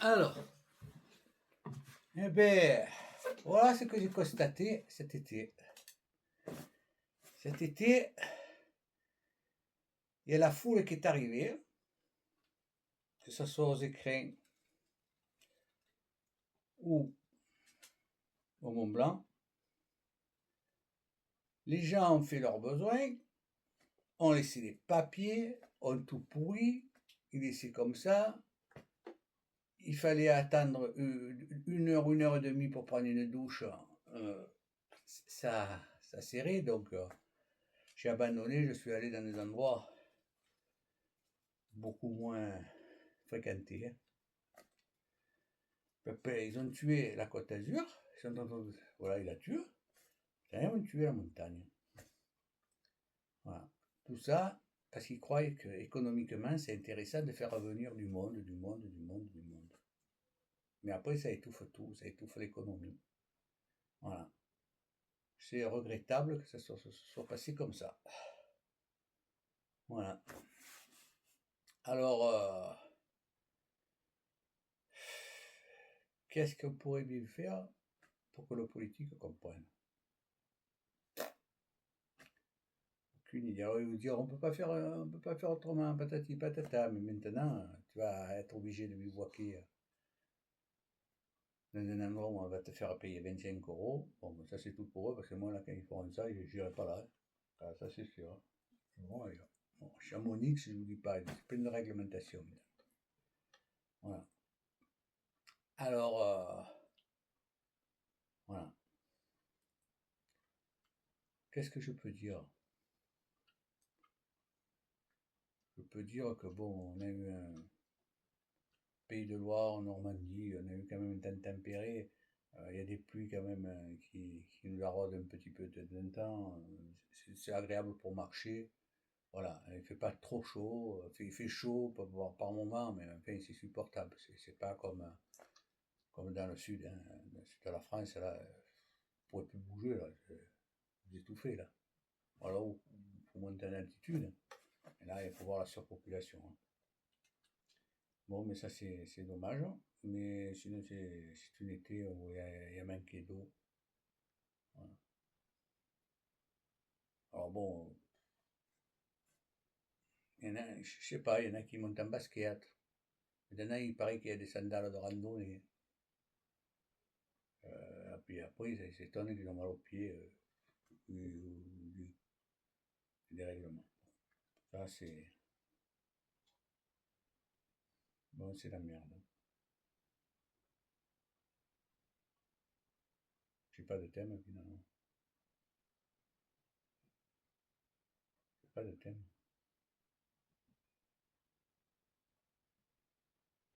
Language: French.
Alors, eh ben, voilà ce que j'ai constaté cet été. Cet été, il y a la foule qui est arrivée, que ce soit aux écrins ou au Mont Blanc. Les gens ont fait leurs besoins, ont laissé les papiers, ont tout pourri, ils laissaient comme ça. Il fallait attendre une heure et demie pour prendre une douche. Euh, ça serrait, donc j'ai abandonné, je suis allé dans des endroits beaucoup moins fréquentés. Ils ont tué la Côte d'Azur, voilà, ils la tuent, ils ont tué la montagne. Voilà. Tout ça parce qu'ils croyaient qu'économiquement, c'est intéressant de faire revenir du monde, du monde, du monde, du monde. Mais après, ça étouffe tout, ça étouffe l'économie. Voilà. C'est regrettable que ça soit passé comme ça. Voilà. Alors, qu'est-ce qu'on pourrait bien faire pour que le politique comprenne? Aucune idée. Alors, ils vous dire, on peut pas faire autrement, patati patata. Mais maintenant, tu vas être obligé de bivouaquer dans un endroit où on va te faire payer 25 euros. Bon, ben, ça c'est tout pour eux, parce que moi, là, quand ils feront ça, je n'irai pas là. Ah, ça c'est sûr. Bon, bon, Chamonix, je ne vous dis pas, c'est plein de réglementation. Voilà. Alors, voilà. Qu'est-ce que je peux dire? Je peux dire que bon, on a eu un Pays de Loire, en Normandie, on a eu quand même un temps tempéré. Il y a des pluies quand même qui nous arrosent un petit peu de temps en temps. C'est agréable pour marcher. Voilà, il fait pas trop chaud. Il fait chaud par moment, mais enfin, c'est supportable. C'est pas comme dans le sud, hein. Dans le sud de la France, là, vous ne pouvez plus bouger, là. Vous étouffez, là. Voilà, il faut monter en altitude. Et là, il faut voir la surpopulation, hein. Bon, mais ça, c'est dommage. Mais sinon, c'est un été où il y a manqué d'eau. Voilà. Alors bon, il y en a, je sais pas, il y en a qui montent en basket. Il y en a, il paraît qu'il y a des sandales de randonnée. Puis après, ils s'étonnent qu'ils ont mal aux pieds des règlements. Ça, c'est bon, c'est la merde. J'ai pas de thème, finalement. J'ai pas de thème.